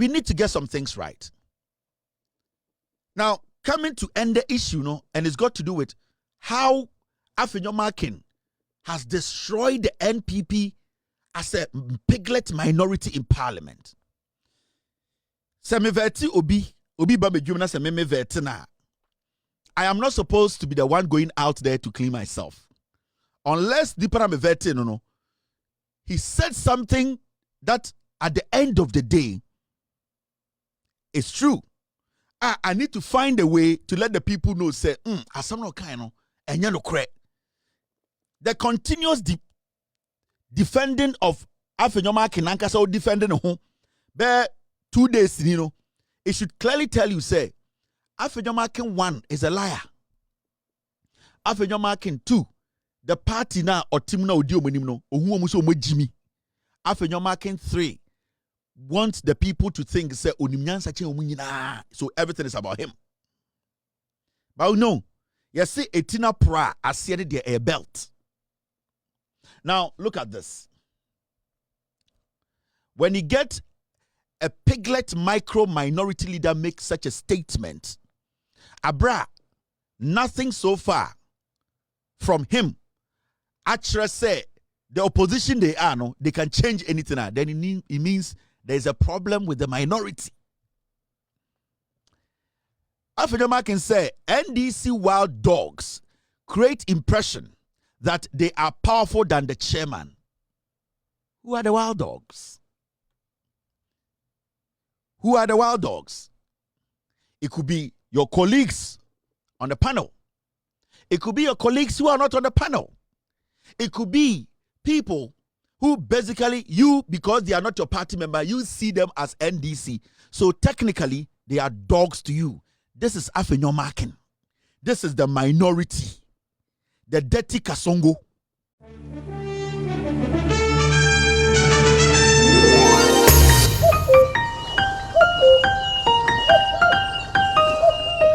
we need to get some things right. Now, coming to end the issue, and it's got to do with how Afenyo Markins has destroyed the NPP as a piglet minority in parliament. I am not supposed to be the one going out there to clean myself. Unless he said something that at the end of the day is true. I need to find a way to let the people know, say, the continuous defending of Afenyo Markins, so defending home, 2 days, it should clearly tell you, say, Afenyo Markins 1 is a liar. Afenyo Markins 2, the party now or team now odi omonimno, ohu omuso omojimi. Afenyo Markins 3 wants the people to think, say, so everything is about him. But no, you see, Etina Pra as a belt. Now, look at this. When you get a piglet micro minority leader make such a statement, Abra, nothing so far from him. Actually, say the opposition they are, they can change anything. Then it means there's a problem with the minority. Afenyo Markins say NDC wild dogs create impression that they are powerful than the chairman. Who are the wild dogs? Who are the wild dogs? It could be your colleagues on the panel. It could be your colleagues who are not on the panel. It could be people who basically you, because they are not your party member, you see them as NDC. So technically, they are dogs to you. This is Afenyo Markins. This is the minority. The dirty Kasongo.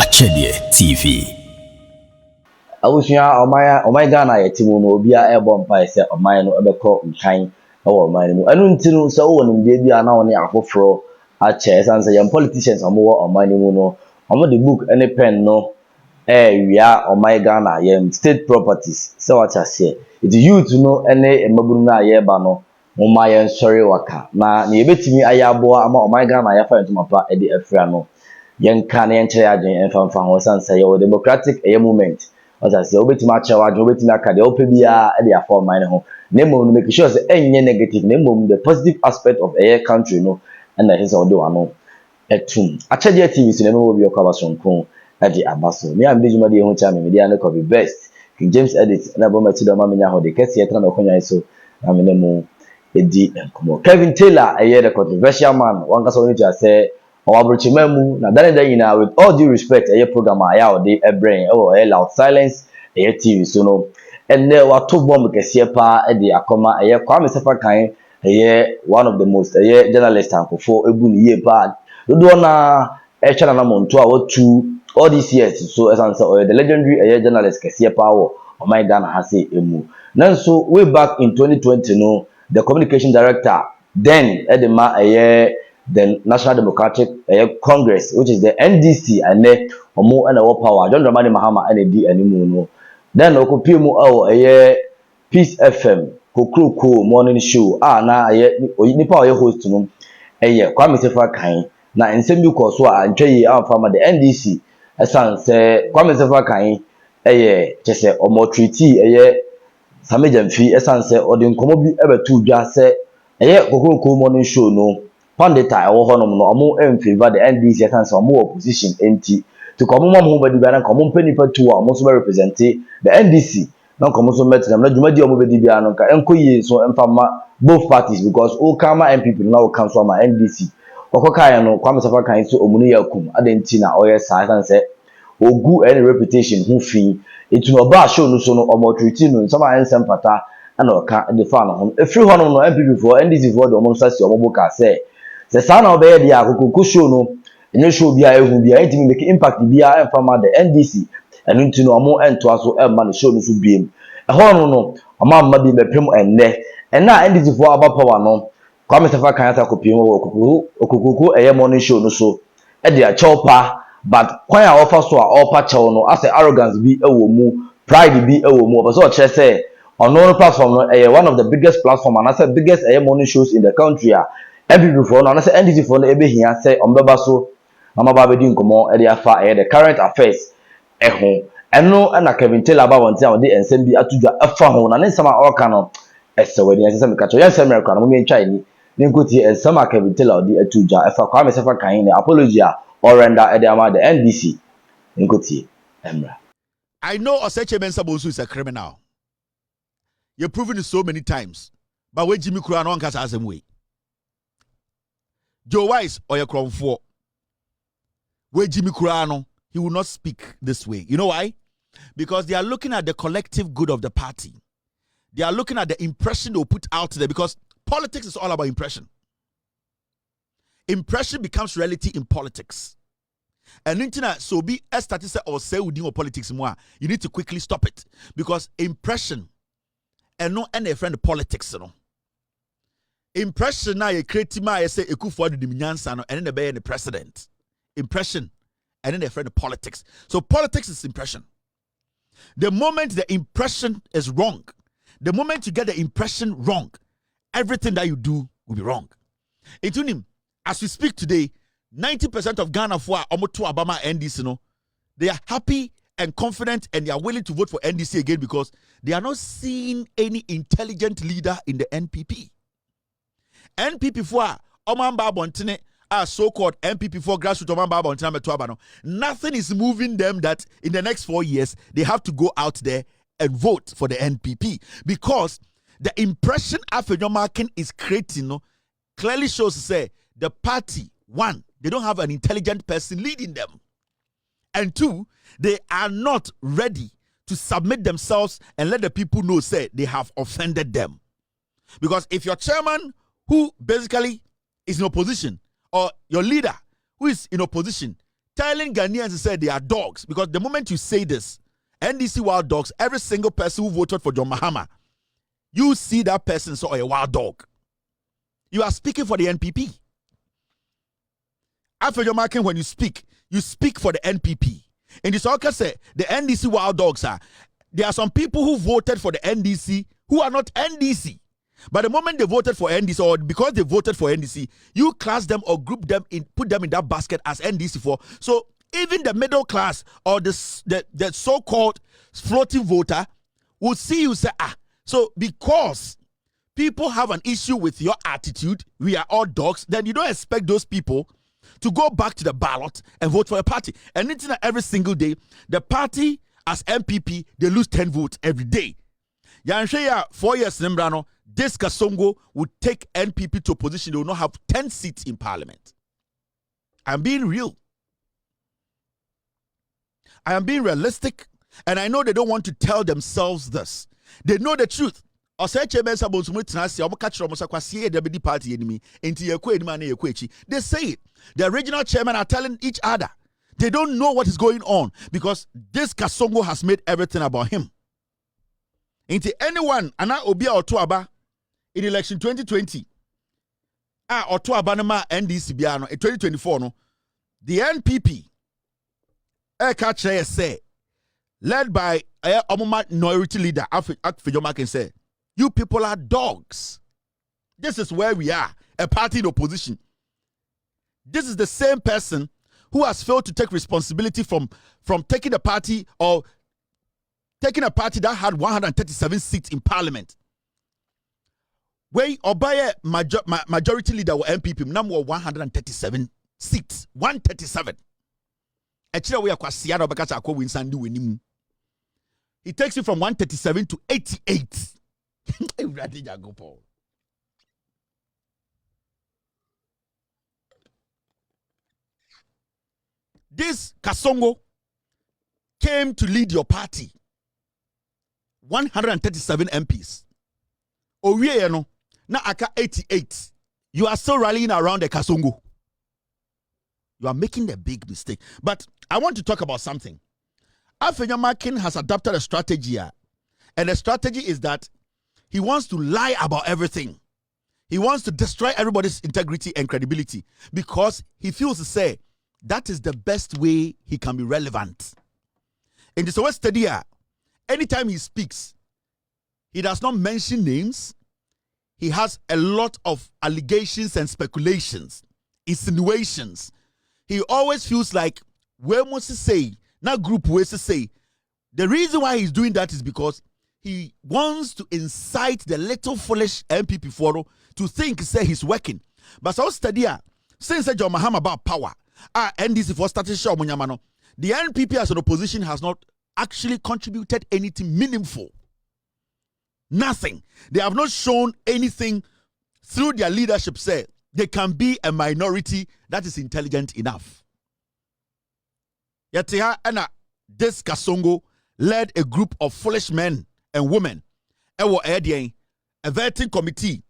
AKYEDIE TV. Awusia omaiga na yetimu no obia ebo mpa se omai no ebekọ nkan ewo omai mu anu ntinu se wo nimde bia na woni afoforo ache sanse yam politicians omo omai mu no omo the book any pen no wia omaiga na yam state properties se wacha se it youth no ene emaburu na yeba no omai en sorry waka na yebetimi ayabo ama omaiga na yafa ntumapa ede afra no yenka na yenkyere agen enfamfa ho sanse yo democratic movement. As I say, obeti ma chewa, obeti ma kade, opebia, edi afọ mine ho. Nemo no make sure say any negative. Nemo the positive aspect of a country no, and that is all do ano. Etum. AKYEDIE TV so nemo obi okaba sonkon edi abaso. Me am dijuma di ehun cha me dia no copy best. King James edit na bomba ti do ma menya ho de kesi etra na okonya so na me nemo edi nkomo. Kevin Taylor the controversial man. One ka so ni to say Owabrichimamu na dane with all due respect program aya ode brain loud silence TV so no and wa to bomb kese pa de akoma Kwame Sefa kan one of the most journalist ankofo ebu ni ye pa do na chana na monto a two all these years so as answer the legendary journalist kese pa wo my Ghana has emu so way back in 2020 no the communication director then edema the National Democratic Congress, which is the NDC, and then Omo and our power. John Dramani Mahama and D anymore. Then Okopimu Peace FM, Kokruko morning show. Na nipa host no. Kwame Sefa kan na nsem bi ko so a ntwe amfama the NDC. Esan say Kwame Sefa kan chese omo treaty Samejamfi esan say odi nkomo bi ebetu dwa say Kokruko morning show no. Pandita ewo honom no omo favor the NDC and some more opposition empty to come mo badi bia na come penipa tu a mo so represent the NDC na come so met na dwumadi omo badi bia no ka enkoyi so emfama both parties because all kama MPP na all come from NDC okokai no Kwame Sefa kan so omunu yakum adenti na oye sa kan say ogu any reputation hu fi etu no ba show no so no omo treaty no some nsem pata na oka the fan no efri honom no MPP for NDC for the omo sasi omo boka say the son of the Akoko show no, and you show be a who be a make impact be a from the NDC, and into no more and to us so man show no be him. A horn no, a man may be prim and neck, and now NDC for about power no. Kwame Sefa kan ata kopiem wo okukuku eye morning show no so e de a chopa but kwan a offer so a opa chew no as arrogance bi ewo mu pride bi ewo mu so kire say ono platform no one of the biggest platform and as the biggest morning shows in the country every before no as NDC for no ebe hia say ombeba so mama ba be di nkomo e de afa the current affairs ho eno na Kevin Taylor ba wonte a de nsem bi atudwa afa ho na ne nsem a oka no esewadi nsem me ka cho nsem me no me ntwa ni Ninkoti and some Kevin Taylor the Etuja, if I come as if I can apology or render Edama the NDC. Ninkoti, Emra. I know Oseche Mensabosu is a criminal. You've proven it so many times. But when Jimmy Kurano on has him way. Joe Wise or your crown for where Jimmy Kurano, he will not speak this way. You know why? Because they are looking at the collective good of the party. They are looking at the impression they'll put out there because politics is all about impression. Impression becomes reality in politics. And internet so be a status or say we deal with politics more. You need to quickly stop it because impression and no any friend politics. You know. Impression now you create my say a coup for the Diminyansa and then the be the president. Impression and then a friend politics. So politics is impression. The moment the impression is wrong, the moment you get the impression wrong, everything that you do will be wrong. Including, as we speak today, 90% of Ghana for Omoto Obama NDC, no, they are happy and confident and they are willing to vote for NDC again because they are not seeing any intelligent leader in the NPP. NPP for Omamba Bontine, so-called NPP for grassroots Omamba Bontine Metuabano. Nothing is moving them that in the next 4 years they have to go out there and vote for the NPP because the impression Afenyo Markins is creating clearly shows say the party, one, they don't have an intelligent person leading them. And two, they are not ready to submit themselves and let the people know say they have offended them. Because if your chairman who basically is in opposition or your leader who is in opposition telling Ghanaians to say they are dogs, because the moment you say this, NDC wild dogs, every single person who voted for John Mahama, you see that person saw a wild dog. You are speaking for the NPP. After your marking, when you speak for the NPP. And this all can say the NDC wild dogs are. There are some people who voted for the NDC who are not NDC. But the moment they voted for NDC, or because they voted for NDC, you class them or group them in, put them in that basket as NDC for. So even the middle class or the so-called floating voter will see you say, so because people have an issue with your attitude, we are all dogs, then you don't expect those people to go back to the ballot and vote for a party. And it's not every single day, the party as MPP, they lose 10 votes every day. Yanshaya 4 years Nembrano, this Kasongo would take NPP to a position they will not have 10 seats in parliament. I'm being real. I am being realistic, and I know they don't want to tell themselves this. They know the truth. They say it. The regional chairmen are telling each other. They don't know what is going on because this Kasongo has made everything about him. Into anyone, Ana Obia Otuaba in election 2020. Otuaba nama NDC biano in 2024 no. The NPP say led by Omuma minority leader Afenyo Markins say, you people are dogs. This is where we are, a party in opposition. This is the same person who has failed to take responsibility from taking a party or taking a party that had 137 seats in parliament. Where Obaye majority leader or MPP number 137 seats. 137. He takes you from 137 to 88. This Kasongo came to lead your party. 137 MPs. Owie no na aka 88. You are still rallying around the Kasongo. You are making a big mistake. But I want to talk about something. Afenyo Markins has adopted a strategy here. And the strategy is that he wants to lie about everything. He wants to destroy everybody's integrity and credibility because he feels to say that is the best way he can be relevant. In the West study, anytime he speaks, he does not mention names. He has a lot of allegations and speculations, insinuations. He always feels like, where must he say, not group ways to say. The reason why he's doing that is because he wants to incite the little foolish MPP for to think, say he's working. But so study, since John Mahama about power, NDC for started show Munyamano, the NPP as an opposition has not actually contributed anything meaningful. Nothing. They have not shown anything through their leadership. Say they can be a minority that is intelligent enough. Yet this Kasongo led a group of foolish men and women, a vetting committee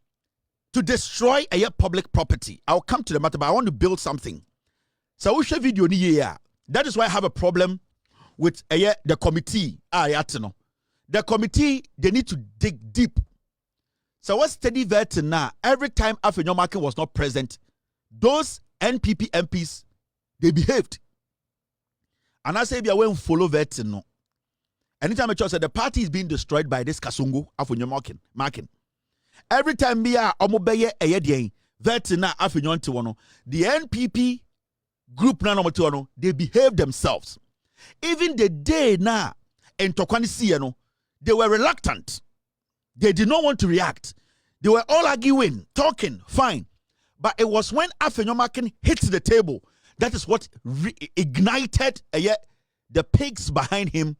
to destroy a public property. I'll come to the matter, but I want to build something. So we share video ni here. That is why I have a problem with the committee. The committee, they need to dig deep. So what study vetting now? Every time Afenyo Markins was not present, those NPP MPs, they behaved. And I say, if you won't follow vetting, no. Anytime a church said the party is being destroyed by this Kasungu, Afenyo Markins. Every time we are omobeye eyedien, vetting na Afenyo Ntiwono, the NPP group na no, they behave themselves. Even the day na in Tokwani Sieno, they were reluctant. They did not want to react. They were all arguing, talking, fine. But it was when Afenyo Markins hit the table, that is what ignited the pigs behind him.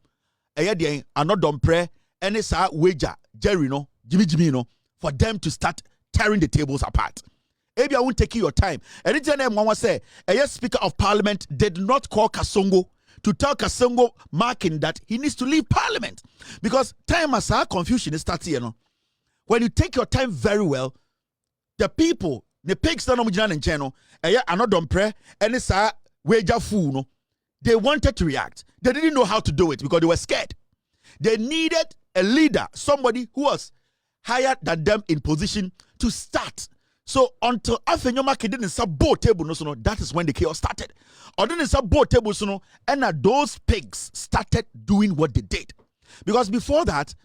Another prayer and it's a wager, Jerry, no, Jimmy, no, for them to start tearing the tables apart. Maybe I won't take you your time. Anytime Mama say, Speaker of Parliament did not call Kasongo to tell Kasongo Markins that he needs to leave Parliament. Because time as our confusion is starting, you know. When you take your time very well, the people, the pigs that are in channel, another prayer and it's a wager fool, no. They wanted to react. They didn't know how to do it because they were scared. They needed a leader, somebody who was higher than them in position to start. So until Afenyo Markins didn't support table, no, that is when the chaos started. Or didn't support table, and those pigs started doing what they did. Because before that,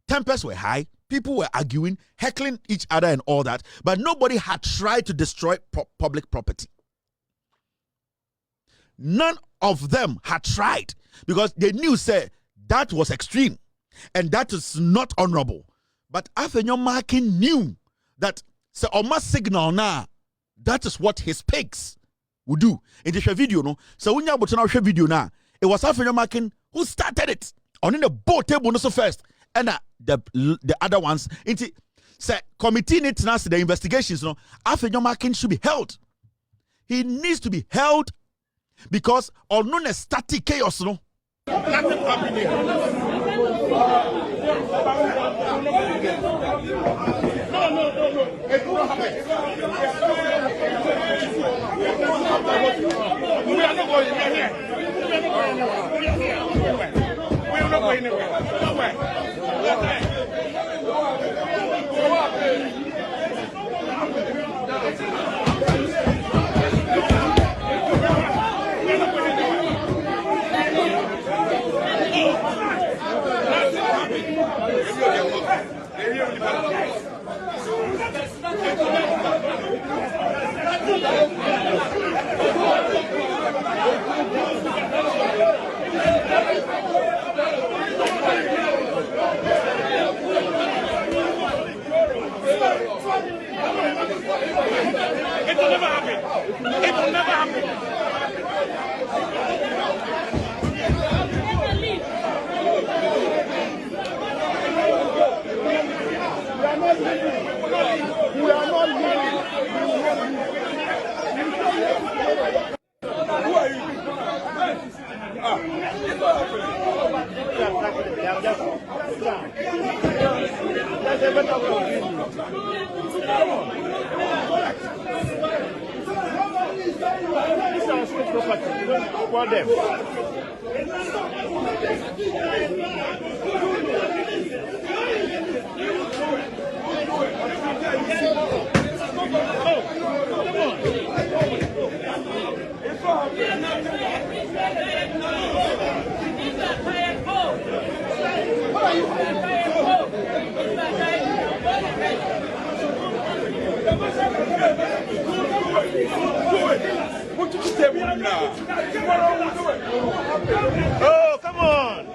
tempers were high, people were arguing, heckling each other and all that, but nobody had tried to destroy public property. None of them had tried because they knew, say, that was extreme and that is not honorable. But Afenyo Markins knew that, say, on my signal now, that is what his pigs would do. In the video, no, so when you have video now, it was Afenyo Markins who started it on in the boat table no so first, and the other ones. Into say committee needs now the investigations. No, Afenyo Markins should be held. He needs to be held. Because or known as static chaos, no. Nothing happening. No. It will not happen. We are not going anywhere. We are not going anywhere. Nowhere. It will never happen. It will never happen. We are not leaving. Who are you? Oh, come on.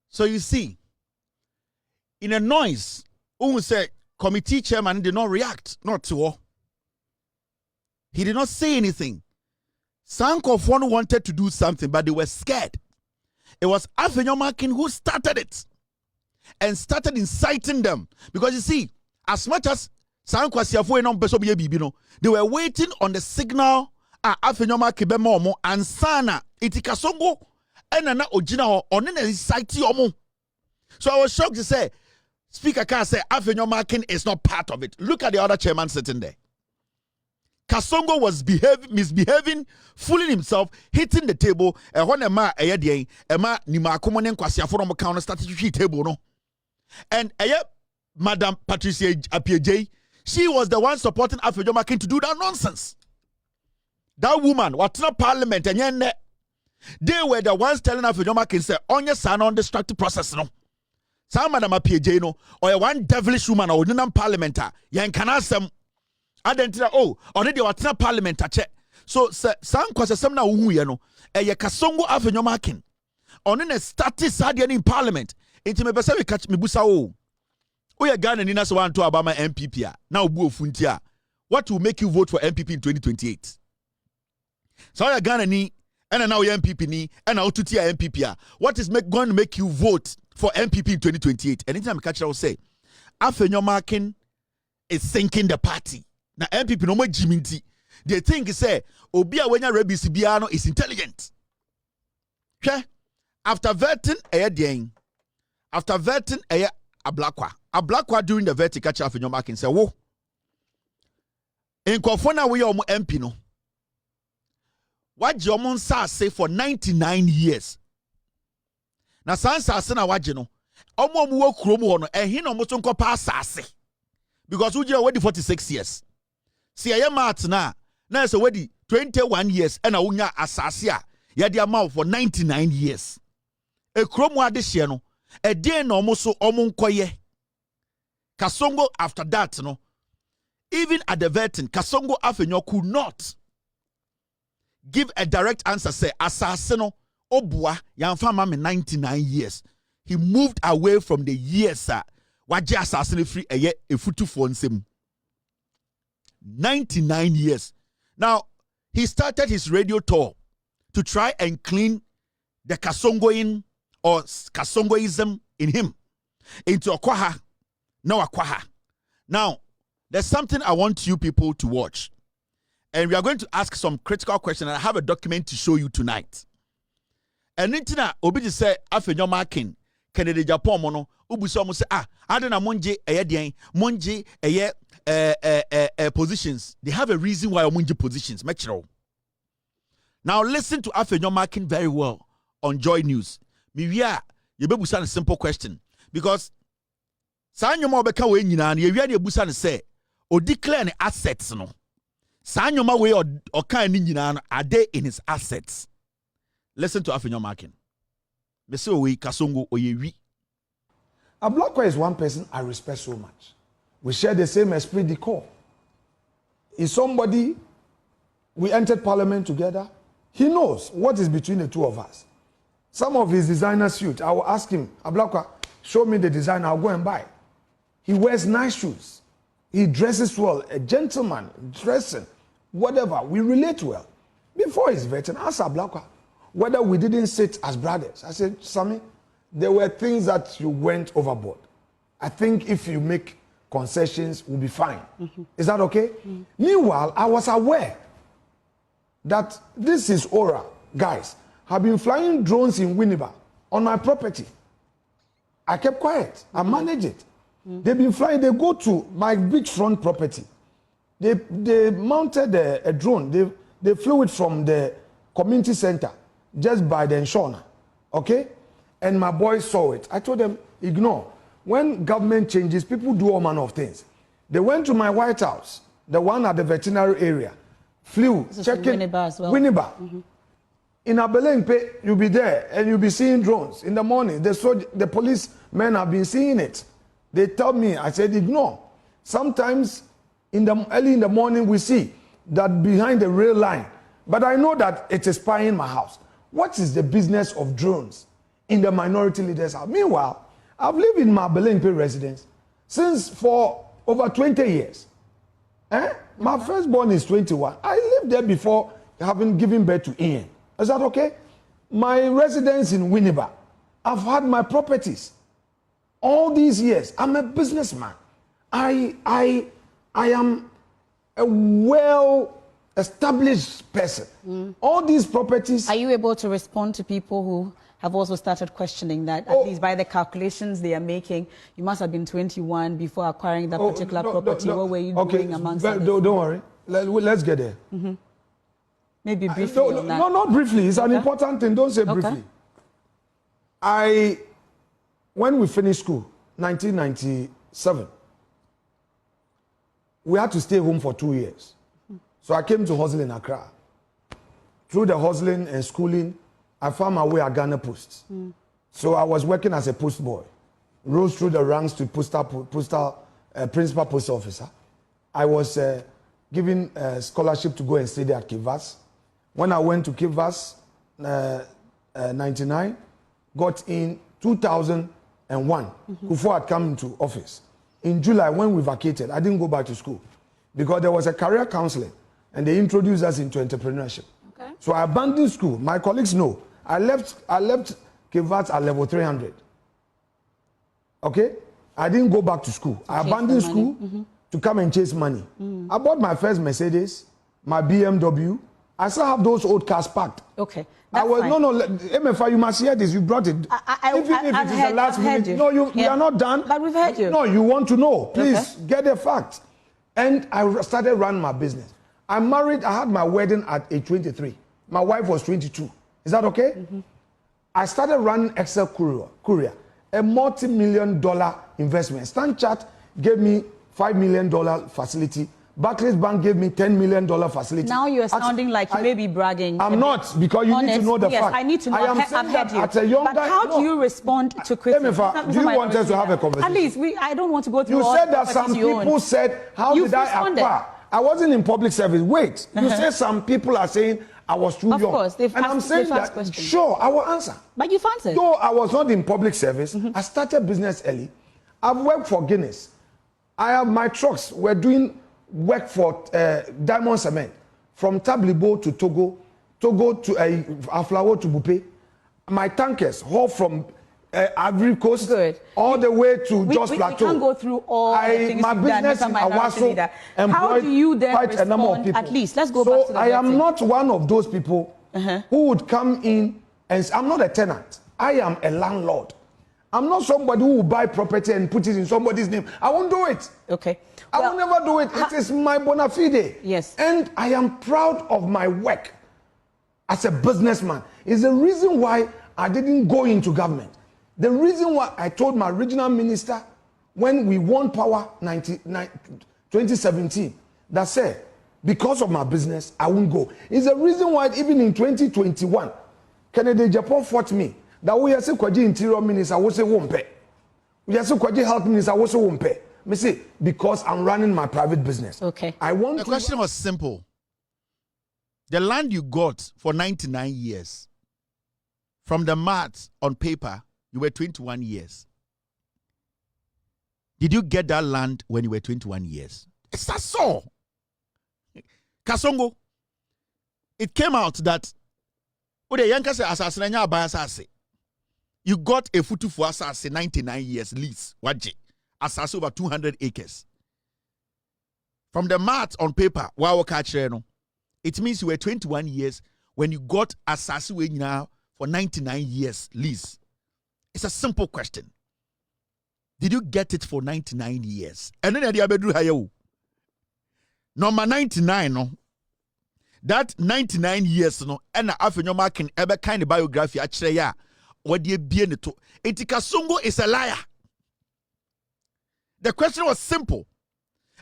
So you see, in a noise, who said committee chairman did not react, not to all. He did not say anything. Some of one wanted to do something, but they were scared. It was Afenyo Markins who started it and started inciting them. Because you see, as much as they were waiting on the signal Afenyo Markins be and sana itikasongo enana ojina onene incite yomo. So I was shocked to say, Speaker can't say Afenyo Markins is not part of it. Look at the other chairman sitting there. Kasongo was misbehaving, fooling himself, hitting the table. Hon Ema AKYEDIE Ema nima Akomamu nkwasiafo no counter strategy table no. And Madam Patricia Apiejay, she was the one supporting Afenyo Markins to do that nonsense. That woman, what's not parliament and yende, they were the ones telling Afenyo Markins say, on your son on destructive process no. Some Madam Apiejay no, or one devilish woman or non parliamentar, yan kanasem. Adentina already watna parliament ache. So some kwase some na uhu ye no. Eye Kasongo Afenyo Markins. One ne started sadia in parliament. Inti me pese we catch me busa o. Oye Ghana ni na so wan to Obama MPP a. Na obu ofunti a. What will make you vote for MPP in 2028? So oye Ghana ni and now oye MPP ni and now tuti a MPP a. What is going to make you vote for MPP in 2028? Anytime I catch I will say Afenyo Markins is sinking the party. Na MPP no more jiminti. They think say obi a wenya rebisi biano is intelligent. Okay? After vetting AKYEDIE, after vetting Ablakwa during the vetting catch Afenyo Markins say wo nkofona we omo MP no. Waje omo nsase for 99 years. Na sansase na waje no. Omo wo kurom ho no ehin no mo so nkopa asase. Because we already 46 years. See, I am at now. Now it's already 21 years and I unya asasia. Ya di amount for 99 years. A chromo addition, no. A day no moso omunkoye. Kasongo after that, no. Even at the vetting, Kasongo Afenyo could not give a direct answer. Say, asasino obua yanfama me 99 years. He moved away from the years, sir. Waje asasino free eye efutu for nsem. 99 years. Now, he started his radio tour to try and clean the Kasongoin or Kasongoism in him into Akwaha. No Akwaha. Now, there's something I want you people to watch. And we are going to ask some critical questions. And I have a document to show you tonight. And Nhyira Obra say, Afenyo Markins, Kennedy Japan mono, ubuso mo say, adena monje AKYEDIE, monje positions. They have a reason why omunji positions. Now listen to Afenyo Markins very well on Joy News. Miwia, you be busa a simple question because sanyoma obeka we nyina na yewia na busa ne say o declare assets no. Sanyoma we o kan ni nyina no are they in his assets. Listen to Afenyo Markins. Me say we kasongo oyewi. Ablakwa is one person I respect so much. We share the same esprit de corps. Is somebody, we entered parliament together. He knows what is between the two of us. Some of his designer suits, I will ask him, Ablakwa, show me the design, I'll go and buy. He wears nice shoes. He dresses well, a gentleman, dressing, whatever. We relate well. Before his veteran, I asked Ablakwa whether we didn't sit as brothers. I said, Sammy, there were things that you went overboard. I think if you make concessions, we'll be fine. Is that okay? Meanwhile, I was aware that this is Aura, guys, have been flying drones in Winneba on my property. I kept quiet. I managed it. They've been flying. They go to my beachfront property. They mounted a drone. They flew it from the community center just by the Nshona. Okay? And my boys saw it. I told them, ignore. When government changes, people do all manner of things. They went to my White House, the one at the veterinary area, flew, checking Winneba as well. Winneba. In Abelempe, you'll be there and you'll be seeing drones in the morning. The policemen have been seeing it. They tell me, I said, ignore. Sometimes early in the morning, we see that behind the rail line. But I know that it is spying my house. What is the business of drones in the minority leaders' house? Meanwhile, I've lived in my Belempe residence since for over 20 years. My firstborn is 21. I lived there before having given birth to Ian. Is that okay? My residence in Winneba. I've had my properties. All these years, I'm a businessman. I am a well-established person. All these properties. Are you able to respond to people who have also started questioning that, at least by the calculations they are making, you must have been 21 before acquiring that particular property. What were you doing amongst others? Don't worry. Let's get there. Maybe briefly on that. No, not briefly. It's an important thing. Don't say briefly. When we finished school, 1997, we had to stay home for 2 years. So I came to hustle in Accra. Through the hustling and schooling, I found my way at Ghana Post. So I was working as a post boy. Rose through the ranks to principal post officer. I was given a scholarship to go and study at Kivas. When I went to Kivas, 99, got in 2001. Before I'd come into office. In July, when we vacated, I didn't go back to school because there was a career counseling and they introduced us into entrepreneurship. Okay. So I abandoned school. My colleagues know. I left Kivas at level 300. Okay? I didn't go back to school. I abandoned school to come and chase money. I bought my first Mercedes, my BMW. I still have those old cars packed. Okay. MFI, you must hear this. You brought it. Even if it is the last minute. You. No, we are not done. But we've heard you. No, you want to know. Please get the facts. And I started running my business. I had my wedding at age 23. My wife was 22. Is that okay? I started running Excel Courier, a multi-million-dollar investment. StanChart gave me $5 million facility. Barclays Bank gave me $10 million facility. Now you're sounding like you may be bragging. I'm not, because you need to know the fact. I need to know. I am saying that at a younger... But how do you respond to criticism? Do you want us to have a conversation? At least, I don't want to go through You all said that some people said, how did I acquire? I wasn't in public service. Wait, you said some people are saying I was too young. Of course, and I'm saying that, questions. Sure, I will answer. But you've answered. Though I was not in public service, I started business early. I've worked for Guinness. My trucks were doing work for Diamond Cement from Tablibo to Togo to Aflawo to Bupe. My tankers haul from Ivory Coast all the way to Jos Plateau. We can't go through all the things my you've business done. In Awaso How do you then quite a number of people. At least, let's go back to the I am not one of those people who would come in and I'm not a tenant. I am a landlord. I'm not somebody who will buy property and put it in somebody's name. I won't do it. Okay. I will never do it. It is my bona fide. Yes. And I am proud of my work as a businessman. It's the reason why I didn't go into government. The reason why I told my regional minister when we won power 2017 that said, because of my business, I won't go. It's the reason why even in 2021, Kennedy Japan fought me. That we say kwaji interior minister wo say wompe. We say kwaji health minister wo say wompe. Me say because I'm running my private business. Okay. The question was simple. The land you got for 99 years, from the maths on paper, you were 21 years. Did you get that land when you were 21 years? It's that so. Kasongo, it came out that you got a futu for asase 99 years lease. Asase over 200 acres. From the maths on paper, it means you were 21 years when you got asase now for 99 years lease. It's a simple question. Did you get it for 99 years? And then the number 99, no. That 99 years, no. And Afenyo Markins ever kind of biography actually, yeah. What do you be in it? Kasongo is a liar. The question was simple.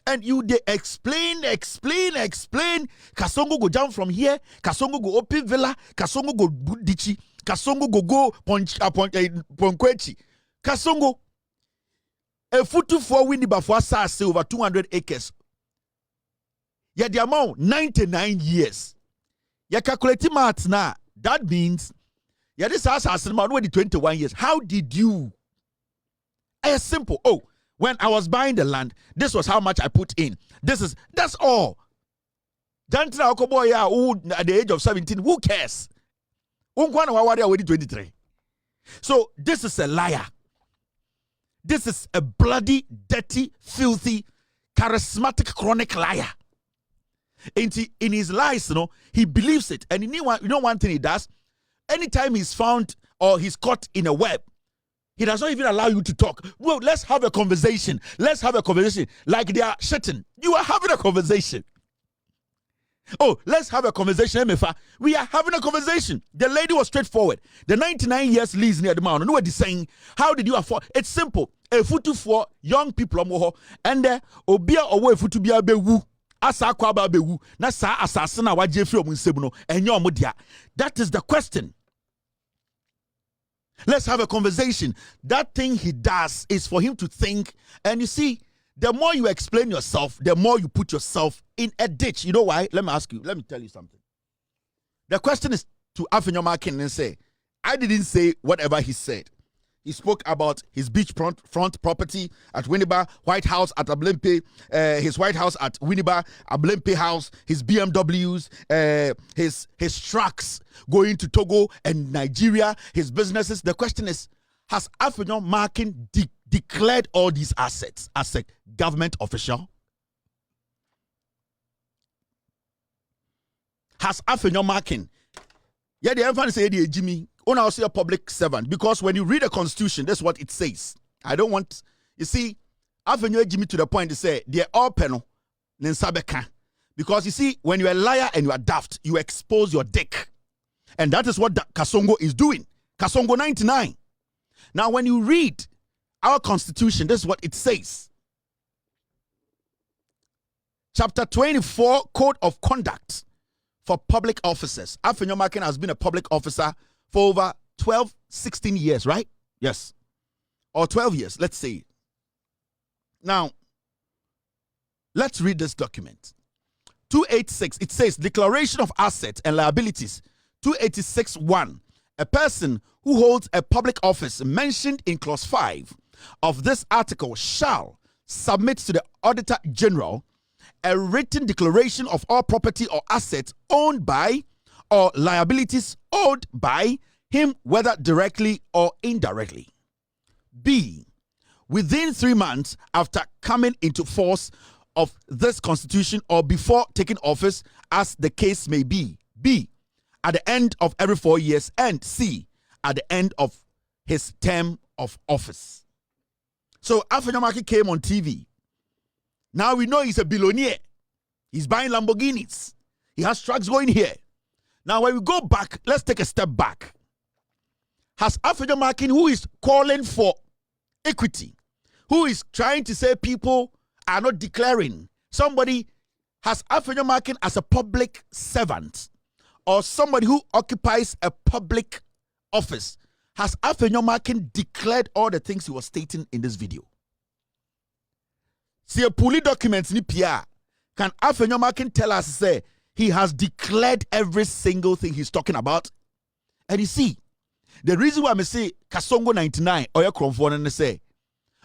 And you they explain. Kasongo go down from here. Kasongo go open villa. Kasongo go budichi. Kasongo go Ponkwechi. Kasongo. A futu for windy before SARS over 200 acres. Yeah, the amount 99 years. Yeah, calculating maths now. That means yeah, this house has 21 years. How did you? It's simple. Oh, when I was buying the land, this was how much I put in. That's all. Jantina Okoboya, who at the age of 17, who cares? 23. So this is a liar. This is a bloody, dirty, filthy, charismatic, chronic liar. And in his lies, he believes it. And one thing he does, anytime he's found or he's caught in a web, he does not even allow you to talk. Well, let's have a conversation. Like they are shitting. You are having a conversation. Oh, let's have a conversation, Emefa. We are having a conversation. The lady was straightforward. The 99 years lease near the mountain. No one is saying, how did you afford? It's simple. A futu for young people, and obia owo futu bia bewu. Asa kwa ba bewu. Na sa asasina wa jefri omunsebno. Enyo omodia. That is the question. Let's have a conversation. That thing he does is for him to think. And you see, the more you explain yourself, the more you put yourself in a ditch. You know why? Let me tell you something. The question is to Afenyo Markins and say, I didn't say whatever he said. He spoke about his beachfront property at Winneba, White House at Ablempe, his White House at Winneba, Ablempe House, his BMWs, his trucks going to Togo and Nigeria, his businesses. The question is, has Afenyo Markins declared all these assets as a government official? Has Afenyo Markins? Yeah, the emphasis is Jimmy. Una also a public servant, because when you read the Constitution, that's what it says. I don't want, you see, Afenyo Jimmy to the point to say they're all penal, because you see, when you're a liar and you are daft, you expose your dick, and that is what Kasongo is doing. Kasongo 99. Now, when you read our Constitution, this is what it says. Chapter 24, Code of Conduct for Public Officers. Afenyo Markins has been a public officer for over 16 years, right? Yes. Or 12 years, let's say. Now, let's read this document. 286, it says, Declaration of Assets and Liabilities. 286.1, a person who holds a public office mentioned in Clause 5 of this article shall submit to the Auditor General a written declaration of all property or assets owned by or liabilities owed by him, whether directly or indirectly. B, within 3 months after coming into force of this Constitution or before taking office, as the case may be. B, at the end of every 4 years. And C, at the end of his term of office. So Afenyo Markins came on TV. Now we know he's a billionaire. He's buying Lamborghinis. He has trucks going here. Now, when we go back, let's take a step back. Has Afenyo Markins, who is calling for equity, who is trying to say people are not declaring, somebody, has Afenyo Markins as a public servant or somebody who occupies a public office, Has Afenyo Markins declared all the things he was stating in this video? See a police documents ni PR. Can Afenyo Markins tell us, say, he has declared every single thing he's talking about? And you see, the reason why I say Kasongo 99 or your Kromfon and say,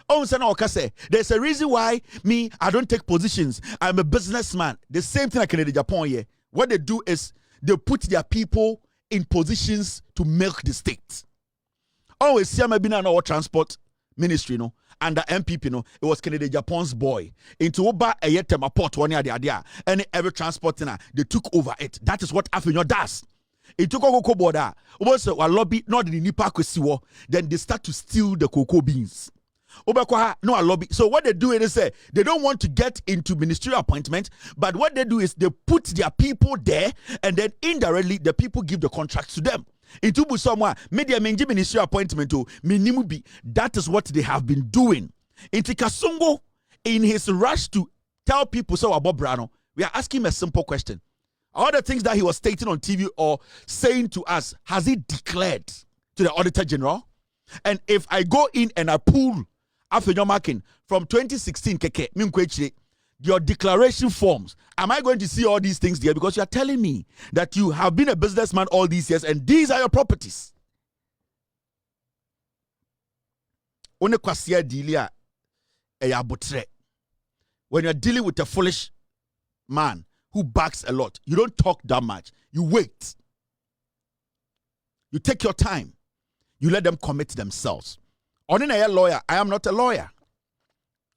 oh, say, there's a reason why me, I don't take positions. I'm a businessman. The same thing like in Japan here. What they do is they put their people in positions to milk the state. Always see me been our transport ministry, no, under MPP, no, it was Kennedy Japan's boy. Into Oba a yetema port one year, and every transporter they took over it. That is what Afenyo does. It took a cocoa border. Also, a lobby not in Nipa Kwesiwo, then they start to steal the cocoa beans. Obakwa no a lobby. So what they do is say they don't want to get into ministerial appointment, but what they do is they put their people there, and then indirectly the people give the contract to them. Into Busomwa, media menji ministerial appointment to minimubi. That is what they have been doing. Into Kasongo, in his rush to tell people so about Brano, we are asking him a simple question. All the things that he was stating on TV or saying to us, has he declared to the Auditor General? And if I go in and I pull Afenyo Markins from 2016, your declaration forms, am I going to see all these things there? Because you are telling me that you have been a businessman all these years and these are your properties. When you're dealing with a foolish man who backs a lot, you don't talk that much. You wait. You take your time. You let them commit themselves. On a lawyer, I am not a lawyer.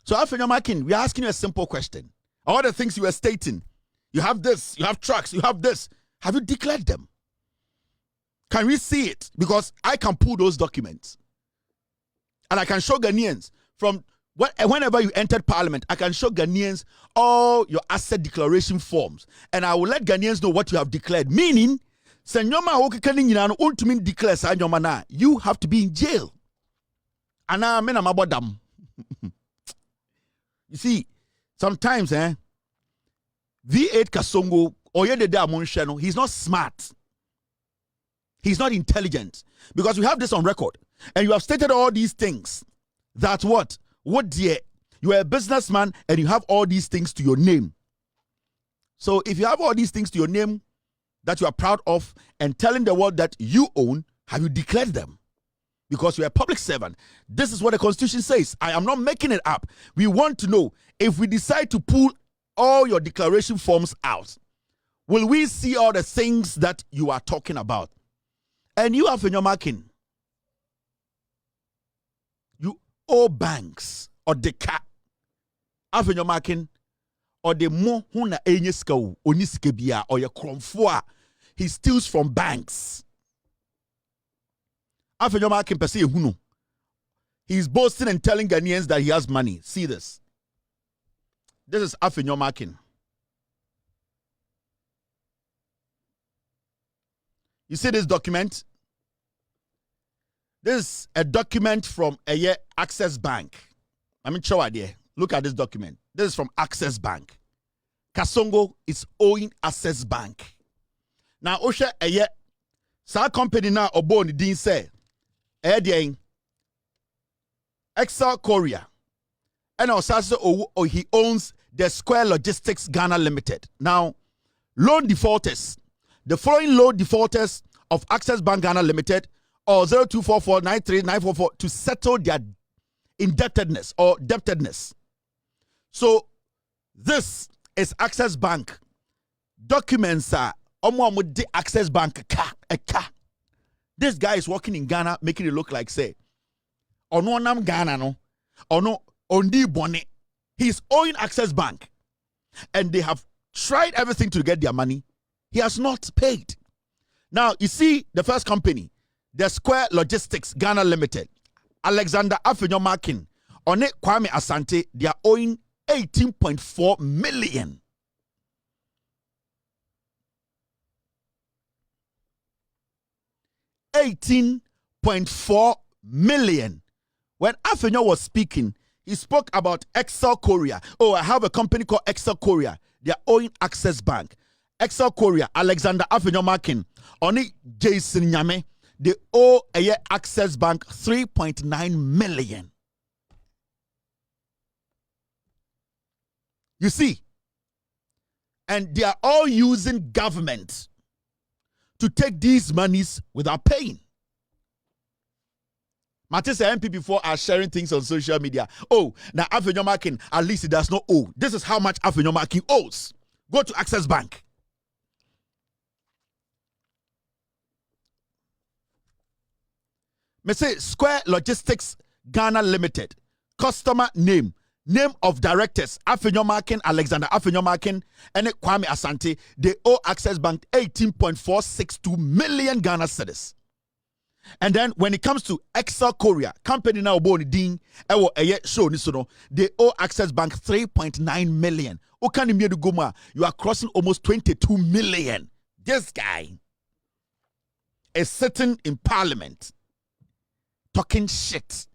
So Afenyo Markins, we are asking you a simple question. All the things you were stating, you have this, you have trucks, you have this. Have you declared them? Can we see it? Because I can pull those documents. And I can show Ghanaians from whenever you entered parliament, I can show Ghanaians all your asset declaration forms. And I will let Ghanaians know what you have declared. Meaning, you have to be in jail. And I'm about them. You see, sometimes, V8 Kasongo, Oyedede, he's not smart. He's not intelligent. Because we have this on record. And you have stated all these things. That what? What dear? You are a businessman and you have all these things to your name. So if you have all these things to your name that you are proud of and telling the world that you own, have you declared them? Because you're a public servant. This is what the Constitution says. I am not making it up. We want to know, if we decide to pull all your declaration forms out, will we see all the things that you are talking about? And you, Afenyo Markins, you owe banks or the cap. Afenyo Markins, or the mo huna enyeska oniskebia or your kromfoa, he steals from banks. Afenyo Markins pese huno. He's boasting and telling Ghanaians that he has money. See this. This is Afenyo Markins. You see this document? This is a document from Access Bank. Show idea. Look at this document. This is from Access Bank. Kasongo is owing Access Bank. Now, Osha sa company na obo ni din say Excel Korea. And also he owns the Square Logistics Ghana Limited. Now, loan defaulters. The following loan defaulters of Access Bank Ghana Limited or 0244939944 to settle their indebtedness or debtedness. So this is Access Bank. Documents are the Access Bank car. This guy is working in Ghana, making it look like say, ono nam Ghana no, ono ondi bonnet. He's owing Access Bank, and they have tried everything to get their money. He has not paid. Now you see the first company, the Square Logistics Ghana Limited, Alexander Afenyo Markins, on it Kwame Asante, they are owing 18.4 million. $18.4 million. When Afenyo was speaking, he spoke about Excel Korea. Oh, I have a company called Excel Korea. They are owing Access Bank. Excel Korea, Alexander Afenyo Markins, on it Jason Nyame. they owe Access Bank 3.9 million. You see, and they are all using government to take these monies without paying. Matisse and MP4 are sharing things on social media. Oh, now Afenyo Markins, at least it does not owe. This is how much Afenyo Markins owes. Go to Access Bank. Me say Square Logistics Ghana Limited. Customer name of directors Afenyo Markins, Alexander Afenyo Markins, and Kwame Asante. They owe Access Bank 18.462 million Ghana cedis. And then when it comes to Excel Korea, company now born ding, show nisono, they owe Access Bank 3.9 million. You are crossing almost 22 million. This guy is sitting in parliament talking shit.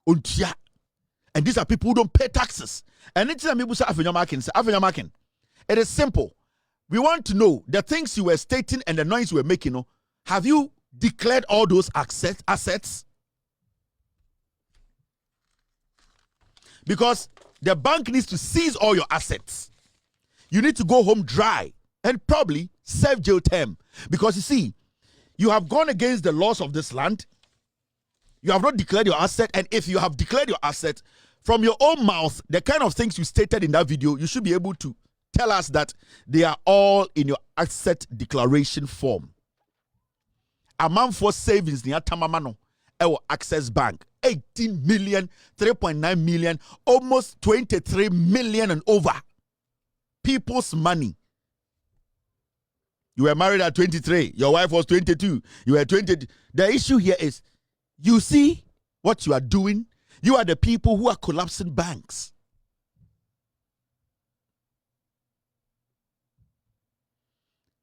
And these are people who don't pay taxes. And it's people say Afenyo Markins. It is simple. We want to know the things you were stating and the noise you were making. Have you declared all those assets? Because the bank needs to seize all your assets. You need to go home dry and probably serve jail term. Because you see, you have gone against the laws of this land. You have not declared your asset. And if you have declared your asset, from your own mouth, the kind of things you stated in that video, you should be able to tell us that they are all in your asset declaration form. Amount for savings near Tamamano, our Access Bank, 18 million, 3.9 million, almost 23 million and over. People's money. You were married at 23, your wife was 22, you were 20. The issue here is, you see what you are doing? You are the people who are collapsing banks.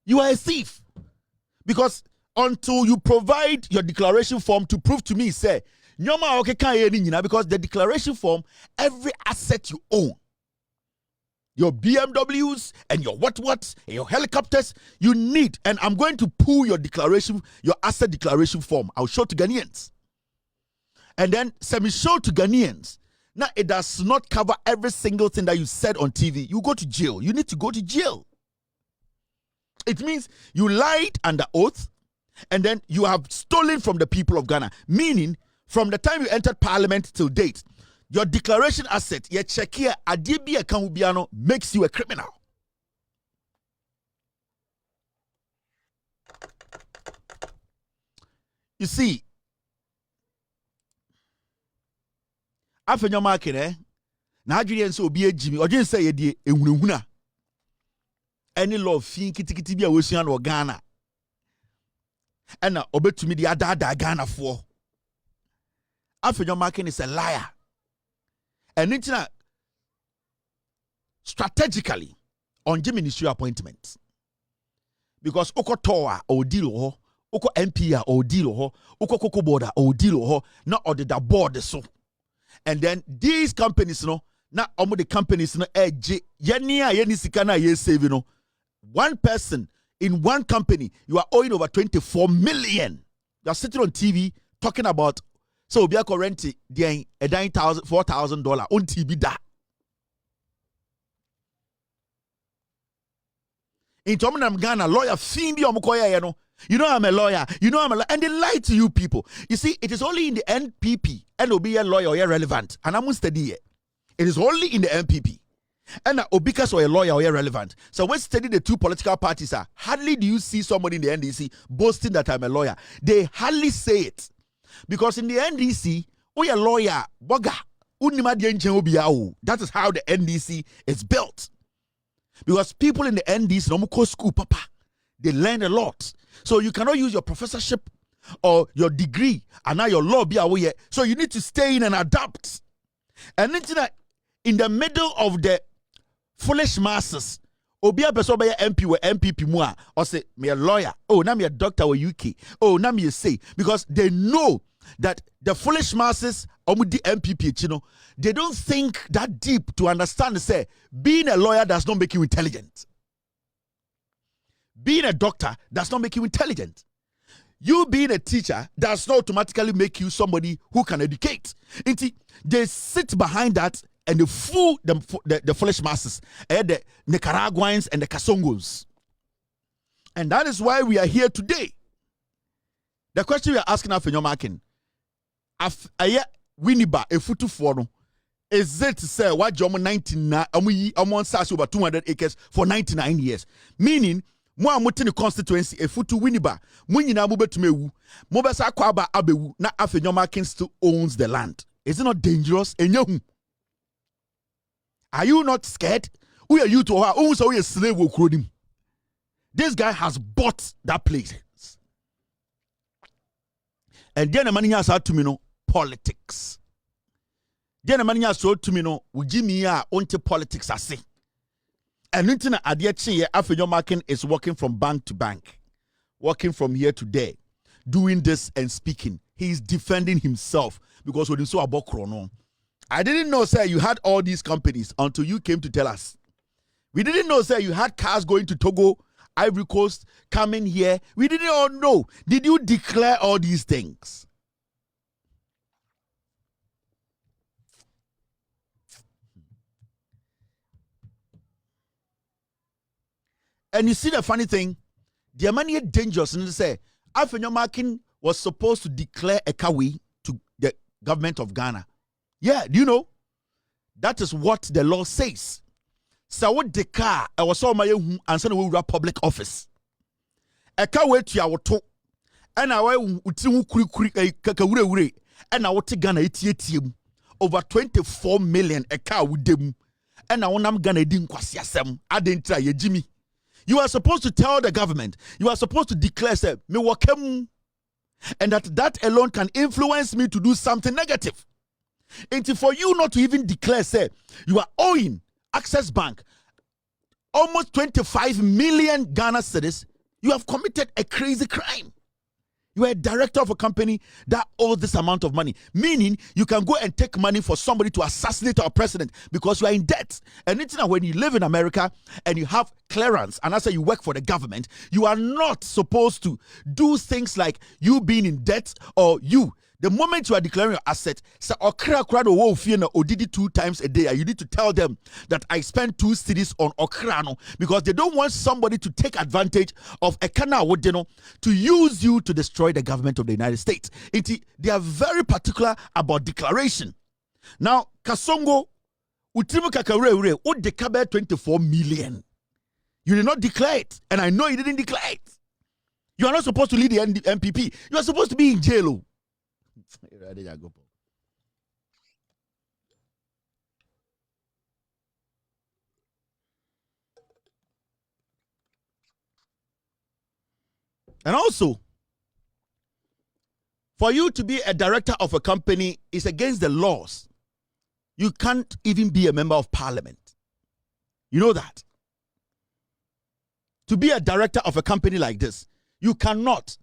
You are a thief. Because until you provide your declaration form to prove to me, say, because the declaration form, every asset you own, your BMWs and your what and your helicopters, you need, and I'm going to pull your declaration, your asset declaration form. I'll show to Ghanaians. And then semi-show to Ghanaians. Now, it does not cover every single thing that you said on TV. You go to jail. You need to go to jail. It means you lied under oath, and then you have stolen from the people of Ghana. Meaning, from the time you entered parliament till date, your declaration asset, your check here, adibi account makes you a criminal. You see, Afenyo Markins, na adwene nso obi agimi, odwen say ye die ehunahuna. Any law fin kitikiti bia wosua no Ghana. Ena obetumi di adada Ghana for. Afenyo Markins is a liar. And it's not strategically on the ministry appointments. Because Oko Toa or deal ho, Oko MP or deal ho, Oko Koko Border or deal ho, not or the board so. And then these companies, no, not all the companies, no, yenisikana ye saving, no. One person in one company, you are owing over 24 million. You are sitting on TV talking about, so be a current the $4,000 on TV da. In Tominam Ghana, lawyer Fimbi Omukoya, you know I'm a lawyer, and they lie to you people. You see, it is only in the NPP and Obi a lawyer or irrelevant. And I'm study it. It is only in the NPP. And Obikas or a lawyer or irrelevant. So when study the two political parties are, hardly do you see somebody in the NDC boasting that I'm a lawyer. They hardly say it. Because in the NDC, we a lawyer, boga, that is how the NDC is built. Because people in the NDC, no go school, papa, they learn a lot. So you cannot use your professorship or your degree and now your law be away. So you need to stay in and adapt. And in the middle of the foolish masses, Obia Besobe MP or MPP mua or say me a lawyer. Oh, now me a doctor or UK. Oh, now me a say because they know that the foolish masses omudi MPP, you know, they don't think that deep to understand. Say being a lawyer does not make you intelligent. Being a doctor does not make you intelligent. you being a teacher does not automatically make you somebody who can educate. They sit behind that and they fool the foolish masses, the Nicaraguans and the Kasongos. And that is why we are here today. The question we are asking Afenyo Markins, Winiba Efutu for is it to say what Jomo 99 among Sass over 200 acres for 99 years? Meaning, mo amutini constituency Efutu Winiba, Munyina Mube Tumewu, Mobesa Kwaba Abewu, na Afenyo Markins still owns the land. Is it not dangerous? Are you not scared? Who are you to her? Who are you a slave who crowed him? This guy has bought that place. And then the money has had to me know politics. Then the money has told to me know we give me onto politics I say. And internet adiachi Afenyo Markins is working from bank to bank, working from here to there, doing this and speaking. He is defending himself because when you saw about Chrono. I didn't know, sir, you had all these companies until you came to tell us. We didn't know, sir, you had cars going to Togo, Ivory Coast, coming here. We didn't all know. Did you declare all these things? And you see the funny thing, the money is dangerous. And they say, Afenyo Markins was supposed to declare a kawi to the government of Ghana. Yeah, do you know? That is what the law says. So what the car, I was so my and send we public office. A car wait to our to and I will and I will take Ghana ATM over 24 million a car with them. And I want Ghana didn't kwasiasem. I didn't try Jimmy. You are supposed to tell the government, you are supposed to declare, say, me wakem, and that alone can influence me to do something negative. And for you not to even declare, say, you are owing Access Bank almost 25 million Ghana cedis, you have committed a crazy crime. You are a director of a company that owes this amount of money, meaning you can go and take money for somebody to assassinate our president because you are in debt. And it's now when you live in America and you have clearance, and I say you work for the government, you are not supposed to do things like you being in debt or you. The moment you are declaring your asset, say okra krado wo fie na odidi 2 times a day. You need to tell them that I spend 2 cities on okrano because they don't want somebody to take advantage of a kana wodeno to use you to destroy the government of the United States. They are very particular about declaration. Now, Kasongo utimu kakaure o dekabe 24 million. You did not declare it, and I know you didn't declare it. You are not supposed to lead the MPP. You are supposed to be in jail. And also, for you to be a director of a company is against the laws. You can't even be a member of parliament. You know that. To be a director of a company like this, you cannot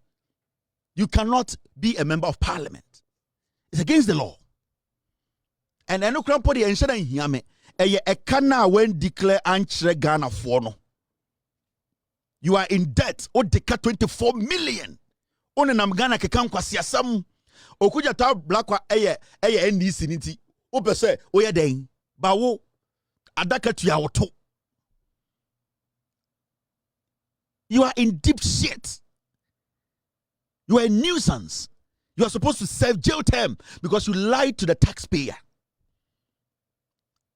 be a member of parliament. It's against the law. And I know Crampody and Shadan Hiame, a kana when declare Anchre Ghana for no. You are in debt, or deca 24 million. One nam Ghana kekan kwasia sam. Okuja ta blackwa eye NDC niti. Ope se oye den. Bawo adaka tu ya woto. You are in deep shit. You are a nuisance. You are supposed to serve jail term because you lied to the taxpayer.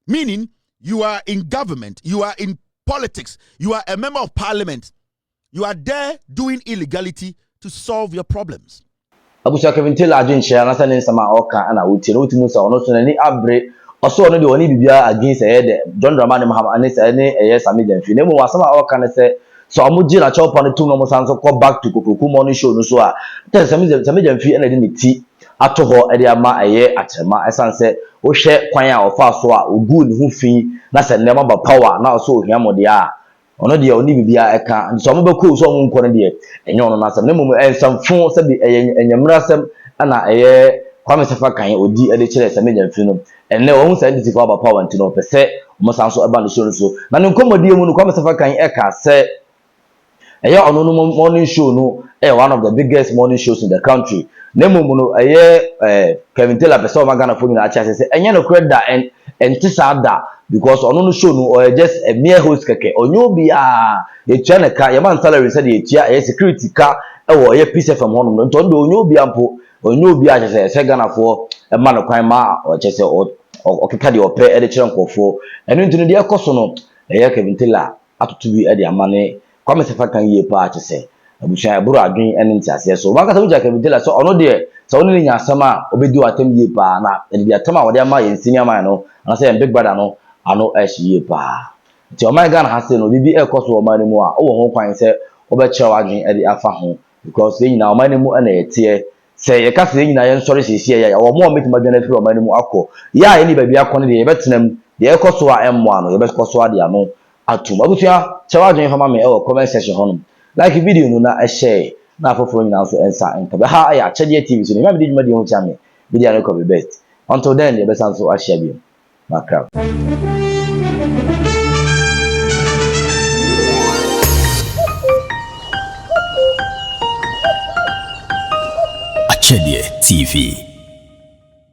Meaning, you are in government, you are in politics, you are a member of parliament. You are there doing illegality to solve your problems. Abusa Kevin Taylor adwen share na sane nsama oka ana wuti no utimu sa ono so nani abre oso ono de oni bibia against de John Dramani Mahama ane se ne Sami Jamfi na mu wasama oka ne se so amuji na chopa no tum no mo sanso ko back to kokoku mo no show no so a te Sami Jamfi ene de ne ti ato ho e de ama atema esanse wo hwe kwan a ofa so a ogu ne hu fi na se ne ma ba power na so ohia mo de a ono de oni bibia eka so mo be ko so mo nko ne de enye ono na sam ne mo ensamfo se bi enyamrasem ana kwame sefa kan odi ade kire Sami Jamfi no enne wo hu se de tifa ba power ntino pese mo sanso eba no so na ne nkomodie mu no kwame sefa kan eka se ono no morning show no one of the biggest morning shows in the country nemu no Kevin Taylor person magana for na acha say enye no credit da and tisada because ono no show no or just a mere host keke onyo bia ye tua ne ka ye man salary say ye tua ye security ka ye peace from hono no nto ndo onyo bia mpo onyo bia acha say Ghana for e man kwan ma o che say okeka de ope e de kire nkofo eno ntino de ekoso no ye Kevin Taylor atoto bi e de amane kwame sefa kan ye pa acha say abusha buru adwen ene ntiase so maka sa Kevin Taylor so ono de so ono nya asama obedi watam ye pa na e de atama wode ama ye senior man no na say big brother no ano ye pa ti o man Ghana ha say no bibi e koso o man mu a wo ho kwan say obe kire wadwen e de afa ho because ye nyina o man mu na ye tie say ye ka say nyina ye nsori sisi ye ya wo mo metima dwan afiri o man mu akọ ya ye ni ba bi akọ ne de ye betenam de e koso a emmo ano ye be koso a de ano atum abusha kire wadwen fa ma me e wo comment section hono like video no na share na afoforo nyina so ensa enka ha ya AKYEDIE TV so me be di ho chame video no be best until then the best so a share bi makra AKYEDIE TV.